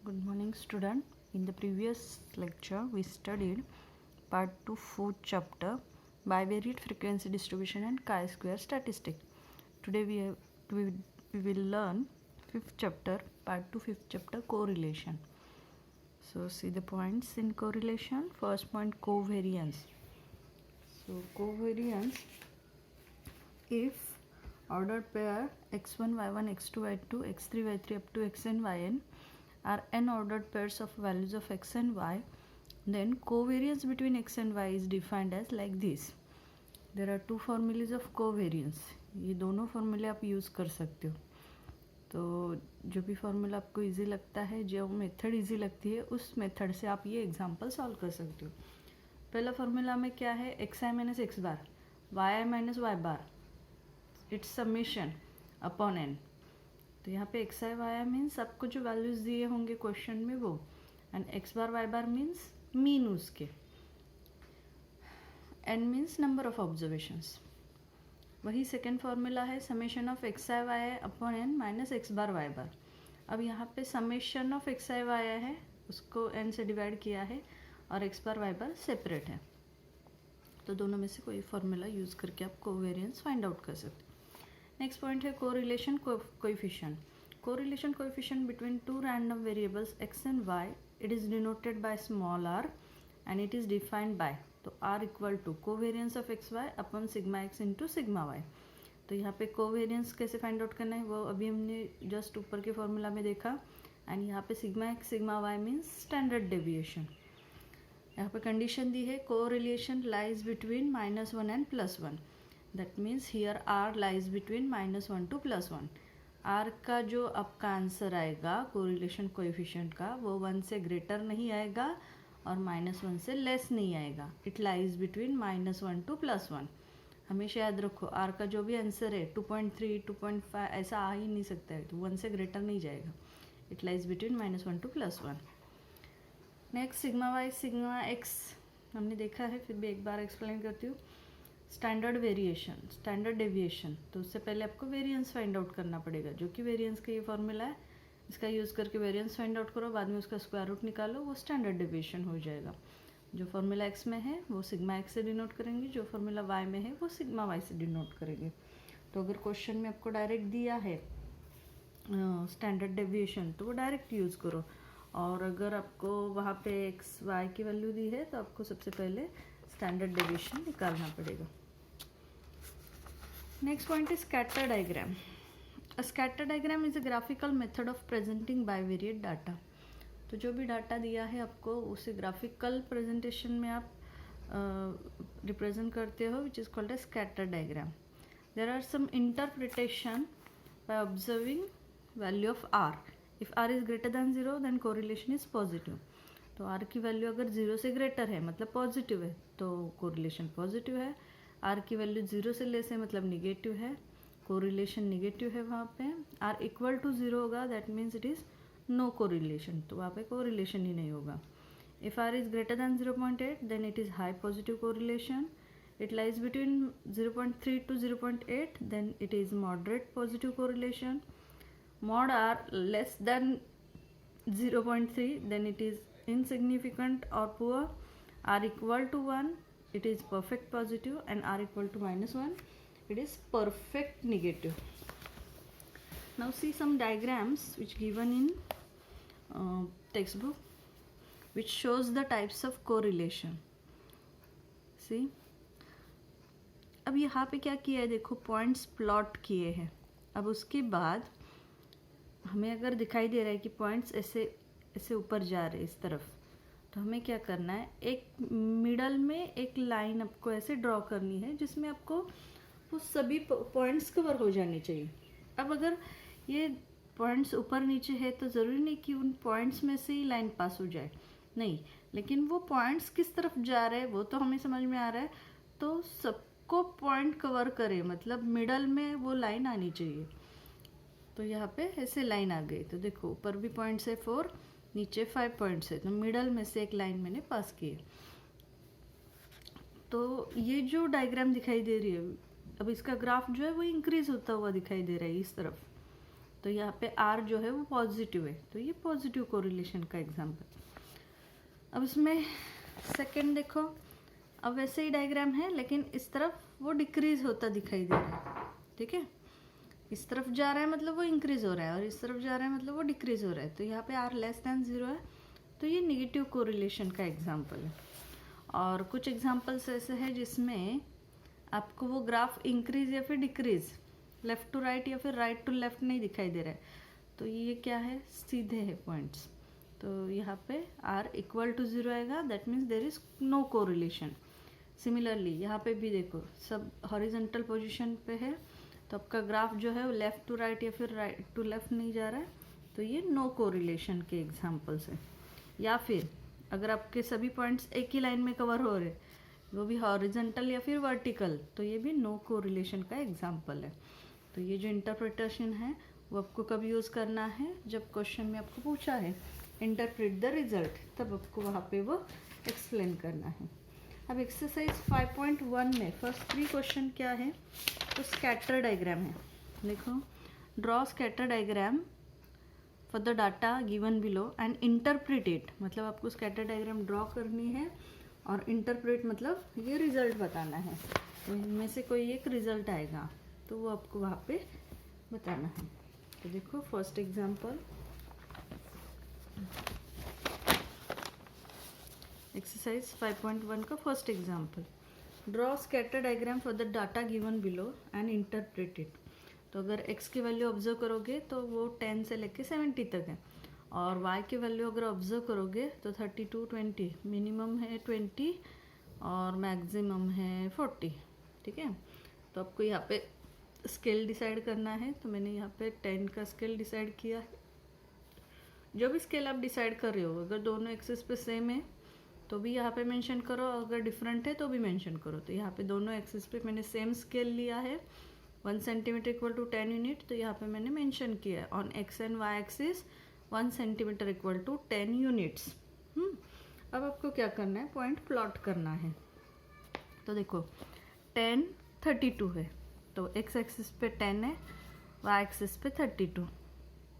Good morning, student. In the previous lecture, we studied part 2, fourth chapter, bivariate frequency distribution and chi-square statistic. Today we will learn fifth chapter, part 2, fifth chapter, correlation. So see the points in correlation. First point, covariance. So covariance, if ordered pair x1, y1, x2, y2, x3, y3 up to xn, yn are n ordered pairs of values of x and y, then covariance between x and y is defined as like this. There are two formulas of covariance. ये दोनों फॉर्मूले आप use कर सकते हो. तो जो भी फॉर्मूला आपको इजी लगता है, जो मेथड इजी लगती है, उस मेथड से आप ये एग्जांपल सॉल्व कर सकते हो. पहला फॉर्मूला में क्या है, x I minus x bar, Y I minus Y bar, it's summation upon n. तो यहाँ पे x i y i means आपको जो वैल्यूज़ दिए होंगे क्वेश्चन में वो, and x bar y bar means mean उसके, n means number of observations. वही सेकेंड फार्मूला है summation of x i y i upon n minus x bar y bar. अब यहाँ पे summation of x i y आई है, उसको N से divide किया है, और एक्स बार वाई बार सेपरेट है. तो दोनों में से कोई फार्मूला यूज़ करके आप कोवेरियंस फाइंड आउट कर सकते. नेक्स्ट पॉइंट है correlation coefficient. Correlation coefficient between two random variables x and y, it is denoted by small r and it is defined by, तो r equal to covariance of X Y upon sigma X into sigma Y. तो यहाँ पे covariance कैसे find out करना है वो अभी हमने जस्ट ऊपर के फॉर्मूला में देखा. एंड यहाँ पे sigma X sigma Y means standard deviation. यहाँ पे कंडीशन दी है correlation lies between -1 and +1. That means here r lies between -1 to +1. r का जो आपका आंसर आएगा कोरिलेशन कोएफिशिएंट का, वो 1 से ग्रेटर नहीं आएगा और -1 से लेस नहीं आएगा. It lies between -1 to +1. हमेशा याद रखो, r का जो भी आंसर है 2.3, 2.5 ऐसा आ ही नहीं सकता है, तो 1 से ग्रेटर नहीं जाएगा. It lies between -1 to +1. Next sigma Y sigma X हमने देखा है, फिर भी एक बार एक्सप्लेन करती हूँ. स्टैंडर्ड वेरिएशन, स्टैंडर्ड डेविएशन, तो उससे पहले आपको वेरिएंस फाइंड आउट करना पड़ेगा, जो कि वेरिएंस का ये फॉर्मूला है. इसका यूज़ करके वेरिएंस फाइंड आउट करो, बाद में उसका स्क्वायर रूट निकालो, वो स्टैंडर्ड डेविएशन हो जाएगा. जो फॉर्मूला एक्स में है वो सिग्मा एक्स से डिनोट करेंगे, जो फॉर्मूला वाई में है वो सिग्मा वाई से डिनोट करेंगे. तो अगर क्वेश्चन में आपको डायरेक्ट दिया है स्टैंडर्ड डेविएशन, तो वो डायरेक्ट यूज़ करो. और अगर आपको वहाँ पे एक्स वाई की वैल्यू दी है, तो आपको सबसे पहले स्टैंडर्ड डेविएशन निकालना पड़ेगा. Next point is scatter diagram. A scatter diagram is a graphical method of presenting bivariate data. तो जो भी डाटा दिया है आपको, उसे ग्राफिकल प्रेजेंटेशन में आप रिप्रेजेंट करते हो, which is called a scatter diagram. There are some interpretation by observing value of r. If r is greater than 0 then correlation is positive. तो r की वैल्यू अगर 0 से ग्रेटर है मतलब पॉजिटिव है, तो कोरिलेशन पॉजिटिव है. r की वैल्यू 0 से लेस है मतलब निगेटिव है, कोरिलेशन निगेटिव है. वहाँ पे r इक्वल टू 0 होगा, that means it is no correlation, तो वहाँ पे कोरिलेशन ही नहीं होगा. If r is greater than 0.8 then it is high positive correlation. It lies between 0.3 to 0.8 then it is moderate positive correlation. Mod r less than 0.3 then it is insignificant or poor. R equal to 1 it is perfect positive, and r equal to -1 it is perfect negative. Now see some diagrams which given in textbook which shows the types of correlation. See, अब यहाँ पे क्या किया है, देखो points plot किए हैं. अब उसके बाद हमें अगर दिखाई दे रहा है कि पॉइंट्स ऐसे ऐसे ऊपर जा रहे हैं इस तरफ, तो हमें क्या करना है, एक मिडल में एक लाइन आपको ऐसे ड्रॉ करनी है जिसमें आपको वो सभी पॉइंट्स कवर हो जाने चाहिए. अब अगर ये पॉइंट्स ऊपर नीचे है तो ज़रूरी नहीं कि उन पॉइंट्स में से ही लाइन पास हो जाए, नहीं, लेकिन वो पॉइंट्स किस तरफ जा रहे हैं वो तो हमें समझ में आ रहा है. तो सबको पॉइंट कवर करे, मतलब मिडल में वो लाइन आनी चाहिए. तो यहाँ पे ऐसे लाइन आ गई, तो देखो ऊपर भी पॉइंट्स है 4, नीचे 5 पॉइंट्स है, तो मिडल में से एक लाइन मैंने पास की है. तो ये जो डायग्राम दिखाई दे रही है, अब इसका ग्राफ जो है वो इंक्रीज होता हुआ दिखाई दे रहा है इस तरफ. तो तो यहाँ पे आर जो है वो पॉजिटिव है, तो ये पॉजिटिव कोरिलेशन का एग्जाम्पल। अब इसमें सेकंड देखो, अब वैसे ही डायग्राम है लेकिन इस तरफ वो डिक्रीज होता दिखाई दे रहा है, ठीक है। इस तरफ जा रहा है मतलब वो इंक्रीज हो रहा है, और इस तरफ जा रहा है मतलब वो डिक्रीज हो रहा है। तो यहाँ पे आर लेस देन 0 है, तो ये नेगेटिव कोरिलेशन का एग्जाम्पल है। और कुछ एग्जाम्पल्स ऐसे हैं जिसमें आपको वो ग्राफ इंक्रीज या फिर डिक्रीज, लेफ्ट टू राइट या फिर राइट टू लेफ्ट नहीं दिखाई दे रहा है, तो ये क्या है, सीधे है पॉइंट्स। तो यहाँ पे आर इक्वल टू 0 आएगा, that means there is no correlation. Similarly यहाँ पे भी देखो, सब हॉरिजॉन्टल पोजीशन पे है, तो आपका ग्राफ जो है वो लेफ्ट टू राइट या फिर राइट टू लेफ्ट नहीं जा रहा है, तो ये नो कोरिलेशन के एग्जाम्पल्स हैं। या फिर अगर आपके सभी पॉइंट्स एक ही लाइन में कवर हो रहे, वो भी हॉरिजॉन्टल या फिर वर्टिकल, तो ये भी नो कोरिलेशन का एग्जाम्पल है। तो ये जो इंटरप्रिटेशन है वो आपको कब यूज़ करना है, जब क्वेश्चन में आपको पूछा है इंटरप्रेट द रिजल्ट, तब आपको वहाँ पे वो एक्सप्लेन करना है। अब एक्सरसाइज 5.1 में फर्स्ट 3 क्वेश्चन क्या है, तो स्कैटर डायग्राम है। देखो, draw scatter diagram for the data given below and interpret it, मतलब आपको स्कैटर डायग्राम ड्रॉ करनी है और इंटरप्रेट मतलब ये रिजल्ट बताना है। तो इनमें से कोई एक रिजल्ट आएगा तो वो आपको वहाँ पे बताना है। तो देखो फर्स्ट एग्जांपल, एक्सरसाइज 5.1 का first example, draw scatter diagram for the data given below and interpret it. तो अगर x की वैल्यू ऑब्जर्व करोगे तो वो 10 से लेके 70 तक है, और y की वैल्यू अगर ऑब्जर्व करोगे तो 32, 20, मिनिमम है 20 और मैक्सिमम है 40, ठीक है। तो आपको यहाँ पे स्केल डिसाइड करना है, तो मैंने यहाँ पे 10 का स्केल डिसाइड किया है। जो भी स्केल आप डिसाइड कर रहे हो, अगर दोनों एक्सिस पे सेम है तो भी यहाँ पे मेंशन करो, अगर डिफरेंट है तो भी मेंशन करो। तो यहाँ पे दोनों एक्सिस पे मैंने सेम स्केल लिया है, 1 सेंटीमीटर इक्वल टू 10 यूनिट, तो यहाँ पे मैंने मेंशन किया है on X and Y axis 1 centimetre equal to 10 units. अब आपको क्या करना है, पॉइंट प्लॉट करना है। तो देखो 10, 32 है, तो एक्स एक्सिस पे 10 है, वाई एक्सिस पे 32।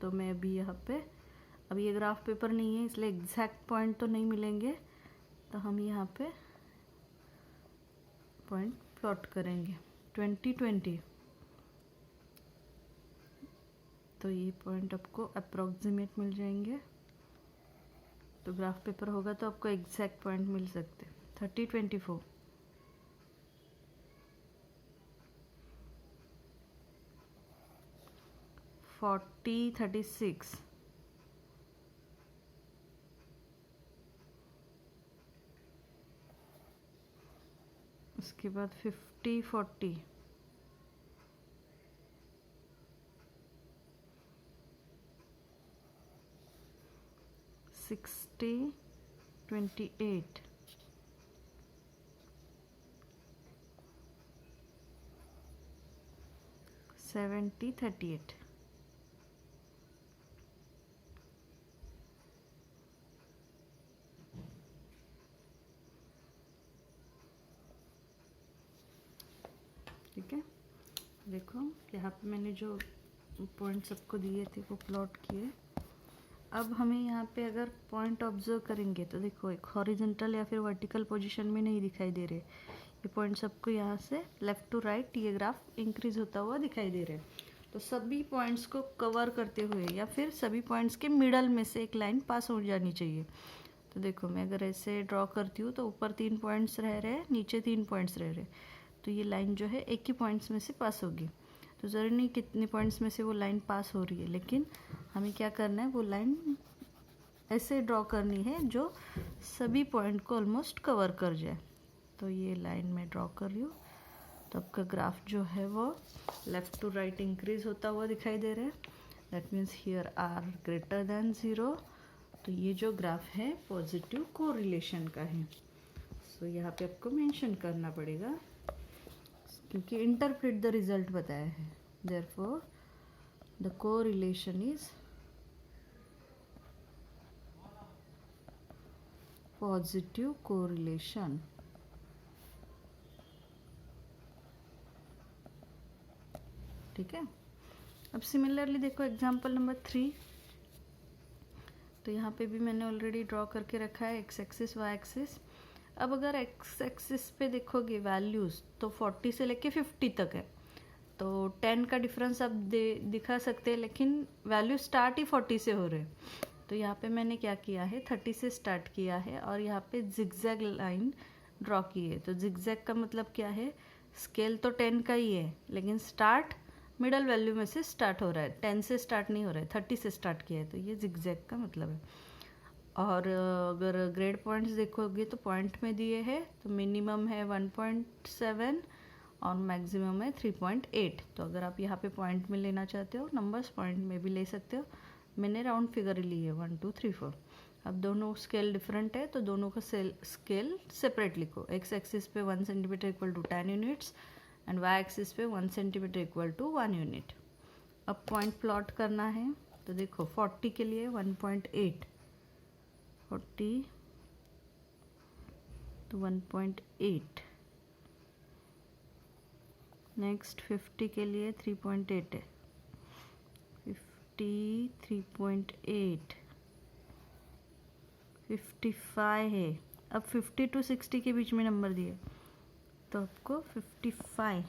तो मैं अभी यहाँ पे, अब ये ग्राफ पेपर नहीं है इसलिए एग्जैक्ट पॉइंट तो नहीं मिलेंगे, तो हम यहाँ पे पॉइंट प्लॉट करेंगे 20, 20। तो ये पॉइंट आपको अप्रोक्सीमेट मिल जाएंगे। तो ग्राफ पेपर होगा तो आपको एग्जैक्ट पॉइंट मिल सकते, 30, 24, 40, 36, उसके बाद 50, 40, 60, 28, 70, 38। ठीक है, देखो यहाँ पे मैंने जो पॉइंट सबको दिए थे वो प्लॉट किए। अब हमें यहाँ पे अगर पॉइंट ऑब्जर्व करेंगे तो देखो एक हॉरिजॉन्टल या फिर वर्टिकल पोजीशन में नहीं दिखाई दे रहे, ये पॉइंट सबको यहाँ से लेफ्ट टू राइट ये ग्राफ इंक्रीज होता हुआ दिखाई दे रहे हैं। तो सभी पॉइंट्स को कवर करते हुए या फिर सभी पॉइंट्स के मिडल में से एक लाइन पास हो जानी चाहिए। तो देखो मैं अगर ऐसे ड्रॉ करती हूँ तो ऊपर 3 पॉइंट्स रह रहे हैं, नीचे 3 पॉइंट्स रह रहे हैं, तो ये लाइन जो है एक ही पॉइंट्स में से पास होगी। तो ज़रूरी नहीं कितने पॉइंट्स में से वो लाइन पास हो रही है, लेकिन हमें क्या करना है, वो लाइन ऐसे ड्रॉ करनी है जो सभी पॉइंट को ऑलमोस्ट कवर कर जाए। तो ये लाइन मैं ड्रॉ कर रही हूँ, तो आपका ग्राफ जो है वो लेफ़्ट टू राइट इंक्रीज होता हुआ दिखाई दे रहा है, that means here r greater than 0। तो ये जो ग्राफ है पॉजिटिव कोरिलेशन का है। सो यहाँ पे आपको मेंशन करना पड़ेगा क्योंकि इंटरप्रेट द रिजल्ट बताया है, therefore the correlation is positive correlation. ठीक है, अब सिमिलरली देखो एग्जाम्पल नंबर 3, तो यहाँ पे भी मैंने ऑलरेडी ड्रॉ करके रखा है एक्स एक्सिस वाई एक्सिस। अब अगर एक्स एक्सिस पे देखोगे वैल्यूज़ तो 40 से लेके 50 तक है, तो 10 का डिफरेंस आप दिखा सकते हैं, लेकिन वैल्यू स्टार्ट ही 40 से हो रहे हैं। तो यहाँ पे मैंने क्या किया है, 30 से स्टार्ट किया है और यहाँ पे जिगजैग लाइन ड्रॉ की है। तो जिगजैग का मतलब क्या है, स्केल तो 10 का ही है लेकिन स्टार्ट मिडल वैल्यू में से स्टार्ट हो रहा है, 10 से स्टार्ट नहीं हो रहा है, 30 से स्टार्ट किया है, तो ये जिगजैग का मतलब है। और अगर ग्रेड पॉइंट्स देखोगे तो पॉइंट में दिए हैं, तो मिनिमम है 1.7 और मैक्सिमम है 3.8। तो अगर आप यहाँ पे पॉइंट में लेना चाहते हो, नंबर्स पॉइंट में भी ले सकते हो, मैंने राउंड फिगर ली है 1 2 3 4। अब दोनों स्केल डिफरेंट है तो दोनों का स्केल सेपरेट लिखो। एक्स एक्सिस पे 1 centimetre equal to 10 units and Y axis पे 1 सेंटीमीटर इक्वल टू 1 यूनिट। अब पॉइंट प्लॉट करना है, तो देखो 40 के लिए 1.8, 40 तो 1.8, नेक्स्ट 50 के लिए 3.8 है, 50 3.8, 55 है। अब 50 to 60 के बीच में नंबर दिए तो आपको 55,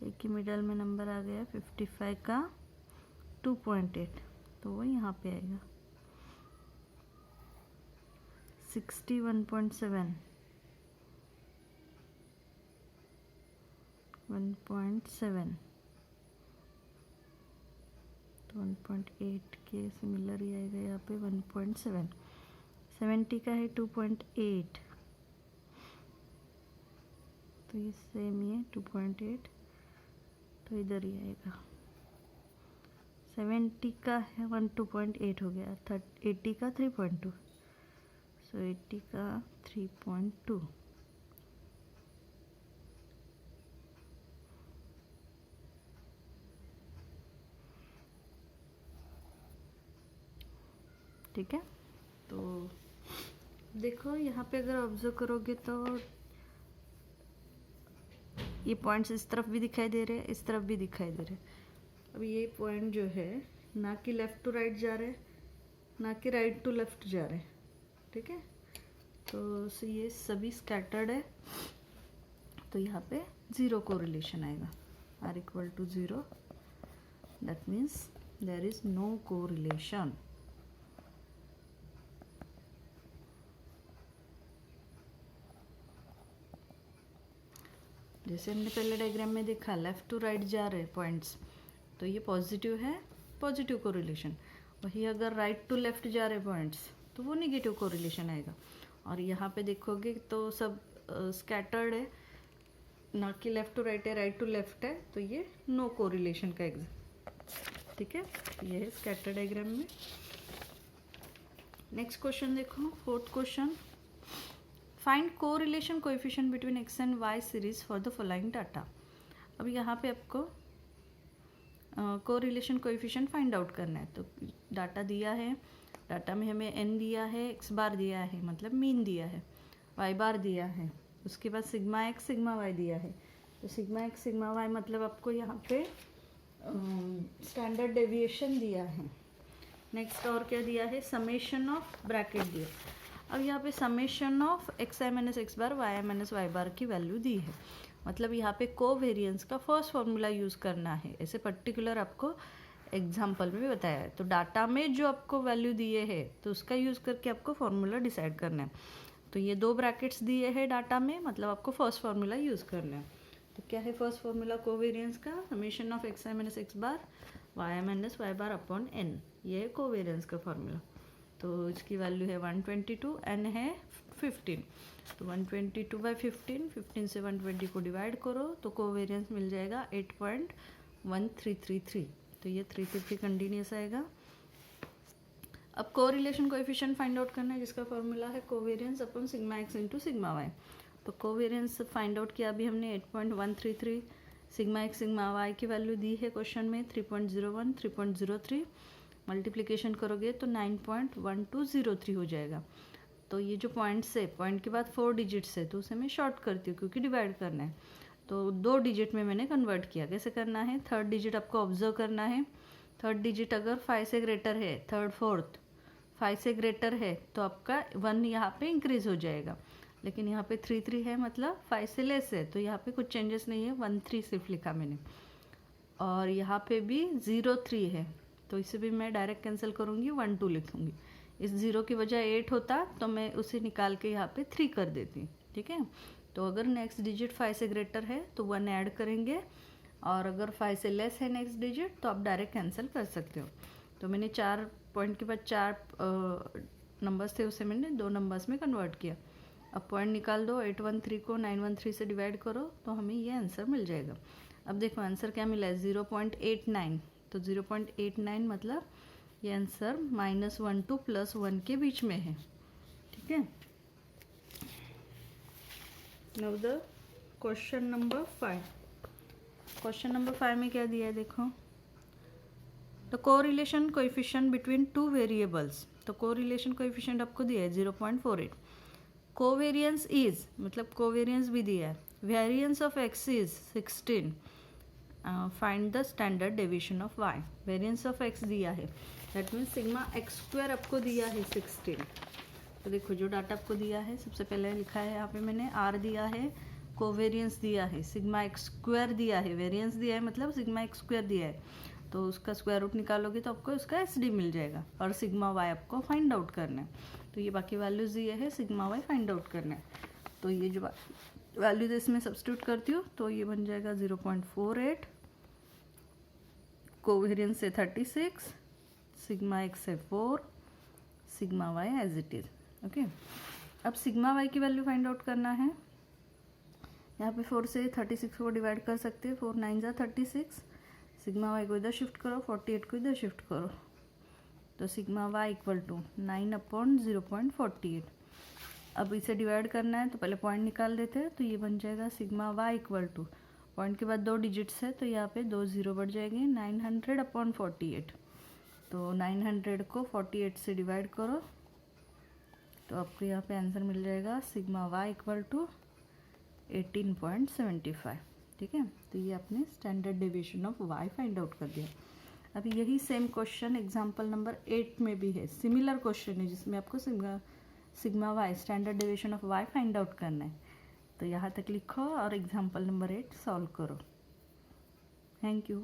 एक ही मिडल में नंबर आ गया 55 का 2.8, तो वो यहाँ पे आएगा 60 1.7, 1.7 तो 1.8 के सिमिलर ही आएगा यहाँ पे 1.7। 70 का है 2.8, तो ये सेम ही है 2.8, तो इधर ही आएगा। 70 का है 2.8 हो गया, 80 का 3.2, सो 80 का 3.2। ठीक है, तो देखो यहाँ पे अगर ऑब्जर्व करोगे तो ये पॉइंट्स इस तरफ भी दिखाई दे रहे हैं, इस तरफ भी दिखाई दे रहे हैं। अब ये पॉइंट जो है ना कि लेफ़्ट टू राइट जा रहे हैं, ना कि राइट टू लेफ़्ट जा रहे हैं, ठीक है। तो ये सभी स्कैटर्ड है, तो यहाँ पे ज़ीरो कोरिलेशन आएगा, r equal to 0, that means there is no correlation. जैसे हमने पहले डायग्राम में देखा, लेफ़्ट टू राइट जा रहे पॉइंट्स, तो ये पॉजिटिव है, पॉजिटिव कोरिलेशन। वही अगर राइट टू लेफ़्ट जा रहे पॉइंट्स तो वो नेगेटिव कोरिलेशन आएगा। और यहाँ पे देखोगे तो सब स्कैटर्ड है, ना कि लेफ़्ट टू राइट है, राइट टू लेफ़्ट है, तो ये नो कोरिलेशन का एग्जाम, ठीक है। ये है स्कैटर डायग्राम में। नेक्स्ट क्वेश्चन देखो, fourth question, find correlation coefficient between X and Y series for the following data. अब यहाँ पे आपको कोरिलेशन कोएफिशिएंट फाइंड आउट करना है। तो डाटा दिया है, डाटा में हमें n दिया है, x बार दिया है मतलब मीन दिया है, y बार दिया है, उसके बाद सिग्मा x सिग्मा y दिया है। तो सिग्मा x सिग्मा y मतलब आपको यहाँ पे स्टैंडर्ड डेविएशन दिया है। नेक्स्ट और क्या दिया है, समेशन ऑफ ब्रैकेट दिया। अब यहाँ पे summation of x I minus x bar Y I minus Y bar की वैल्यू दी है, मतलब यहाँ पे कोवेरिएंस का फर्स्ट फॉर्मूला यूज़ करना है, ऐसे पर्टिकुलर आपको एग्जाम्पल में भी बताया है। तो डाटा में जो आपको वैल्यू दिए है तो उसका यूज़ करके आपको फॉर्मूला डिसाइड करना है। तो ये दो ब्रैकेट्स दिए हैं डाटा में, मतलब आपको फर्स्ट फार्मूला यूज़ करना है। तो क्या है फर्स्ट फार्मूला कोवेरिएंस का, summation of x I minus x bar Y I minus Y bar upon N, ये है कोवेरिएंस का फार्मूला। तो इसकी वैल्यू है 122, एन है 15, तो 122/15, 15 से 120 को डिवाइड करो तो कोवेरिएंस मिल जाएगा 8.1333। तो ये 333 कंटिन्यूस आएगा। अब कोरिलेशन कोएफिशिएंट फाइंड आउट करना है, जिसका फॉर्मूला है covariance upon sigma X into sigma Y. तो कोवेरिएंस फाइंड आउट किया अभी हमने 8.133, सिग्मा एक्स सिग्मा वाई की वैल्यू दी है क्वेश्चन में 3.01 3.03, मल्टीप्लिकेशन करोगे तो 9.1203 हो जाएगा। तो ये जो पॉइंट्स है, पॉइंट के बाद 4 डिजिट्स है, तो उसे मैं शॉर्ट करती हूँ क्योंकि डिवाइड करना है। तो 2 डिजिट में मैंने कन्वर्ट किया। कैसे करना है, थर्ड डिजिट आपको ऑब्जर्व करना है। थर्ड डिजिट अगर 5 से ग्रेटर है, थर्ड फोर्थ 5 से ग्रेटर है तो आपका 1 यहाँ पे इंक्रीज हो जाएगा। लेकिन यहाँ पे 3 3 है, मतलब 5 से लेस है, तो यहाँ पे कुछ चेंजेस नहीं है, 1 3 सिर्फ लिखा मैंने। और यहाँ पे भी 0 3 है, तो इसे भी मैं डायरेक्ट कैंसिल करूँगी, 1 2 लिखूँगी। इस 0 की वजह 8 होता तो मैं उसे निकाल के यहाँ पे 3 कर देती। ठीक है, तो अगर नेक्स्ट डिजिट 5 से ग्रेटर है तो 1 ऐड करेंगे, और अगर 5 से लेस है नेक्स्ट डिजिट तो आप डायरेक्ट कैंसिल कर सकते हो। तो मैंने 4 पॉइंट के बाद 4 नंबर्स थे, उसे मैंने 2 नंबर्स में कन्वर्ट किया। अब पॉइंट निकाल दो, 813 को 913 से डिवाइड करो तो हमें ये आंसर मिल जाएगा। अब देखो आंसर क्या मिला है, 0.89। तो 0.89 मतलब ये आंसर -1 to +1 के बीच में है। ठीक है, now the question number 5। Question number 5 में क्या दिया है देखो, the correlation coefficient between 2 variables. तो कोरिलेशन कोएफिशिएंट आपको दिया है 0.48। कोवेरियंस इज, मतलब कोवेरियंस भी दिया है, variance of X is 16, find the standard deviation of Y. Variance of X दिया है, that means sigma X square आपको दिया है 16। तो देखो जो डाटा आपको दिया है, सबसे पहले लिखा है यहाँ पे मैंने आर दिया है, कोवेरियंस दिया है, सिग्मा एक्स स्क्वायर दिया है, वेरियंस दिया है मतलब सिग्मा एक्स स्क्वायर दिया है, तो उसका स्क्वायर रूट निकालोगे तो आपको उसका एस डी मिल जाएगा। और सिग्मा वाई आपको फाइंड आउट करना है, तो ये बाकी वैल्यूज़ दिए है, सिग्मा वाई फाइंड आउट करना है। तो ये जो वैल्यूज इसमें सब्स्टिट्यूट करती हूँ तो ये बन जाएगा 0.48, कोवेरियंस से 36, सिग्मा एक्स से 4, sigma Y as it is. Okay, अब सिग्मा वाई की वैल्यू फाइंड आउट करना है। यहाँ पे 4 से 36 को डिवाइड कर सकते हैं, 4 9 जा 36, सिग्मा वाई को इधर शिफ्ट करो, 48 को इधर शिफ्ट करो, तो सिग्मा वाई इक्वल टू 9/0.48। अब इसे डिवाइड करना है तो पहले पॉइंट निकाल देते हैं, तो ये बन जाएगा sigma Y equal to, point के बाद 2 डिजिट्स है तो यहाँ पे 2 0 बढ़ जाएंगे, 900/48। तो 900 को 48 से डिवाइड करो तो आपको यहाँ पे आंसर मिल जाएगा सिग्मा वाई इक्वल टू 18.75। ठीक है, तो ये आपने standard deviation of Y find out कर दिया। अभी यही सेम क्वेश्चन एग्जाम्पल नंबर 8 में भी है, सिमिलर क्वेश्चन है जिसमें आपको sigma Y standard deviation of Y find out करना है। तो यहाँ तक लिखो और एग्जाम्पल नंबर 8 सॉल्व करो। Thank you.